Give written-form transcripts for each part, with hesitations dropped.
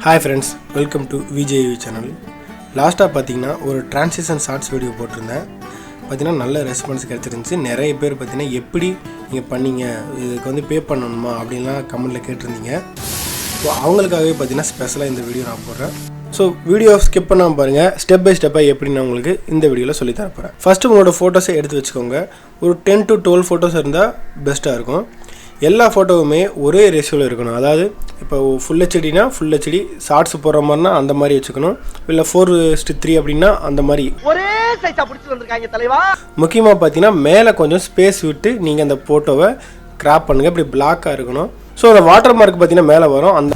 Hi friends, welcome to VJV channel. லாஸ்ட்டாக பார்த்தீங்கன்னா ஒரு டிரான்சிஷன் ஷார்ட்ஸ் வீடியோ போட்டிருந்தேன். பார்த்தீங்கன்னா நல்ல ரெஸ்பான்ஸ் கிடச்சிருந்துச்சு. நிறைய பேர் பார்த்தீங்கன்னா எப்படி நீங்கள் பண்ணீங்க, இதுக்கு வந்து பே பண்ணணுமா அப்படின்லாம் கமெண்ட்டில் கேட்டிருந்தீங்க. ஸோ அவங்களுக்காகவே பார்த்தீங்கன்னா ஸ்பெஷலாக இந்த வீடியோ நான் போடுறேன். ஸோ வீடியோ ஸ்கிப் பண்ணாமல் பாருங்கள். ஸ்டெப் பை ஸ்டெப்பாக எப்படி நான் உங்களுக்கு இந்த வீடியோவில் சொல்லி தரப்போகிறேன். ஃபஸ்ட்டு உங்களோட ஃபோட்டோஸை எடுத்து வச்சுக்கோங்க. ஒரு 10 to 12 ஃபோட்டோஸ் இருந்தால் பெஸ்ட்டாக இருக்கும். எல்லா ஃபோட்டோவுமே ஒரே ரேஷியோவில் இருக்கணும். அதாவது இப்போ ஃபுல் ஹெச்டினா ஃபுல் ஹெச்டி, ஷார்ட்ஸ் போடுற மாதிரினா அந்த மாதிரி வச்சுக்கணும். இல்லை 4:3 அப்படின்னா அந்த மாதிரி ஒரே சைஸா பிடிச்சிட்டு வந்திருக்காங்க தலைவா. முக்கியமாக பார்த்தீங்கன்னா மேலே கொஞ்சம் ஸ்பேஸ் விட்டு நீங்கள் அந்த ஃபோட்டோவை கிராப் பண்ணுங்கள். இப்படி பிளாக்காக இருக்கணும். ஸோ அந்த வாட்டர் மார்க் பார்த்தீங்கன்னா மேலே வரும். அந்த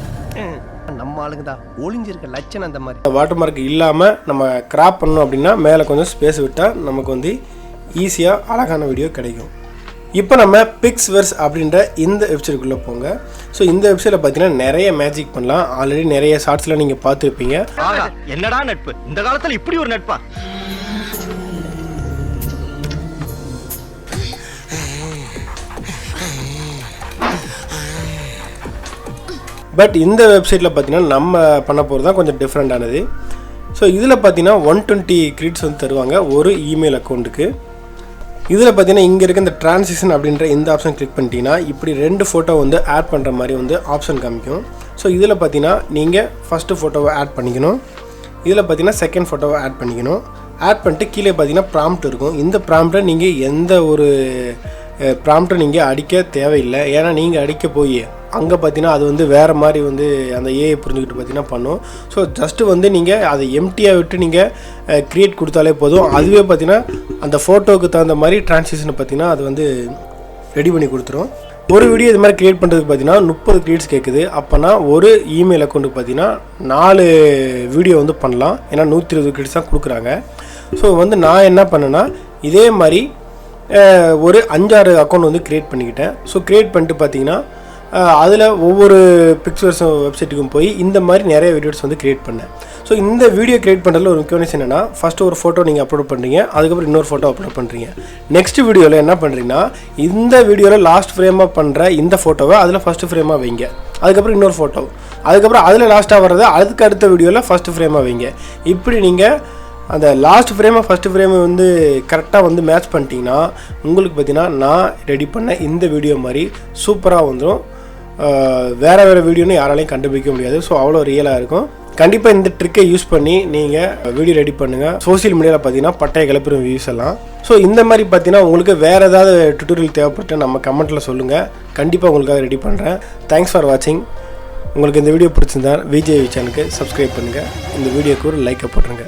நம்ம ஆளுங்க தான் ஒளிஞ்சிருக்க லட்சணம் அந்த மாதிரி. வாட்டர் மார்க் இல்லாமல் நம்ம கிராப் பண்ணணும் அப்படின்னா மேலே கொஞ்சம் ஸ்பேஸ் விட்டால் நமக்கு வந்து ஈஸியாக அழகான வீடியோ கிடைக்கும். இப்போ நம்ம பிக்ஸ்வர்ஸ் அப்படின்ற இந்த வெப்சைட்டுக்குள்ளே போங்க. ஸோ இந்த வெப்சைட்டில் பார்த்தீங்கன்னா நிறைய மேஜிக் பண்ணலாம். ஆல்ரெடி நிறைய ஷார்ட்ஸில் நீங்கள் பார்த்துருப்பீங்க. என்னடா நட்பு, இந்த காலத்தில் இப்படி ஒரு நட்பா? பட் இந்த வெப்சைட்டில் பார்த்தீங்கன்னா நம்ம பண்ண போகிறது தான் கொஞ்சம் டிஃப்ரெண்ட்டானது. ஸோ இதில் பார்த்தீங்கன்னா 120 கிரெடிட்ஸ் வந்து தருவாங்க ஒரு இமெயில் அக்கௌண்ட்டுக்கு. இதில் பார்த்தீங்கன்னா இங்கே இருக்க இந்த டிரான்சிஷன் அப்படின்ற இந்த ஆப்ஷன் கிளிக் பண்ணிட்டீங்கன்னா இப்படி 2 ஃபோட்டோ வந்து ஆட் பண்ணுற மாதிரி வந்து ஆப்ஷன் காமிக்கும். ஸோ இதில் பார்த்தீங்கன்னா நீங்கள் ஃபஸ்ட்டு ஃபோட்டோவை ஆட் பண்ணிக்கணும். இதில் பார்த்தீங்கன்னா செகண்ட் ஃபோட்டோவை ஆட் பண்ணிக்கணும். ஆட் பண்ணிட்டு கீழே பார்த்தீங்கன்னா ப்ராம்ப்ட் இருக்கும். இந்த ப்ராம்ப்டை நீங்கள் எந்த ஒரு ப்ராம்ப்டை நீங்கள் அடிக்க தேவையில்லை. ஏன்னா நீங்கள் அடிக்க போய் அங்கே பார்த்தீங்கன்னா அது வந்து வேறு மாதிரி வந்து அந்த ஏஐ புரிஞ்சுக்கிட்டு பார்த்தீங்கன்னா பண்ணும். ஸோ ஜஸ்ட்டு வந்து நீங்கள் அதை எம்டியாக விட்டு நீங்கள் க்ரியேட் கொடுத்தாலே போதும். அதுவே பார்த்தீங்கன்னா அந்த ஃபோட்டோவுக்கு தகுந்த மாதிரி டிரான்சிஷனை பார்த்தீங்கன்னா அது வந்து ரெடி பண்ணி கொடுத்துரும். ஒரு வீடியோ இது மாதிரி க்ரியேட் பண்ணுறதுக்கு பார்த்தீங்கன்னா 30 கிரெடிட்ஸ் கேட்குது. அப்போனா ஒரு இமெயில் அக்கௌண்ட்டுக்கு பார்த்தீங்கன்னா 4 வீடியோ வந்து பண்ணலாம். ஏன்னா 120 கிரெடிட்ஸ் தான் கொடுக்குறாங்க. ஸோ வந்து நான் என்ன பண்ணேன்னா இதே மாதிரி ஒரு 5-6 அக்கௌண்ட் வந்து க்ரியேட் பண்ணிக்கிட்டேன். ஸோ க்ரியேட் பண்ணிட்டு பார்த்தீங்கன்னா அதில் ஒவ்வொரு பிக்சர்ஸ் வெப்சைட்டுக்கும் போய் இந்த மாதிரி நிறைய வீடியோஸ் வந்து க்ரியேட் பண்ணேன். ஸோ இந்த வீடியோ க்ரியேட் பண்ணுறதுல ஒரு முக்கியமான விஷயம் என்னென்னா, ஃபஸ்ட்டு ஒரு ஃபோட்டோ நீங்கள் அப்லோட் பண்ணுறீங்க, அதுக்கப்புறம் இன்னொரு ஃபோட்டோ அப்லோட் பண்ணுறீங்க. நெக்ஸ்ட் வீடியோவில் என்ன பண்ணுறீங்கன்னா இந்த வீடியோவில் லாஸ்ட் ஃப்ரேமாக பண்ணுற இந்த ஃபோட்டோவை அதில் ஃபஸ்ட்டு ஃப்ரேமாக வைங்க. அதுக்கப்புறம் இன்னொரு ஃபோட்டோ, அதுக்கப்புறம் அதில் லாஸ்ட்டாக வர்றது அதுக்கு அடுத்த வீடியோவில் ஃபஸ்ட்டு ஃப்ரேமாக வைங்க. இப்படி நீங்கள் அந்த லாஸ்ட் ஃப்ரேமை ஃபஸ்ட்டு ஃப்ரேமை வந்து கரெக்டாக வந்து மேட்ச் பண்ணிட்டீங்கன்னா உங்களுக்கு பார்த்தீங்கன்னா நான் ரெடி பண்ண இந்த வீடியோ மாதிரி சூப்பராக வந்துடும். வேறு வீடியோன்னு யாராலையும் கண்டுபிடிக்க முடியாது. ஸோ அவ்வளோ ரியலாக இருக்கும். கண்டிப்பாக இந்த ட்ரிக்கை யூஸ் பண்ணி நீங்கள் வீடியோ ரெடி பண்ணுங்கள். சோசியல் மீடியாவில் பார்த்தீங்கன்னா பட்டைய கிளப்புற வியூஸ் எல்லாம். ஸோ இந்த மாதிரி பார்த்தீங்கன்னா உங்களுக்கு வேறு ஏதாவது டுட்டோரியல் தேவைப்பட்டு நம்ம கமெண்ட்டில் சொல்லுங்கள். கண்டிப்பாக உங்களுக்காக ரெடி பண்ணுறேன். தேங்க்ஸ் ஃபார் வாட்சிங். உங்களுக்கு இந்த வீடியோ பிடிச்சிருந்தா விஜேவி சேனலுக்கு சப்ஸ்கிரைப் பண்ணுங்கள். இந்த வீடியோக்கு ஒரு லைக்கை போட்டுருங்க.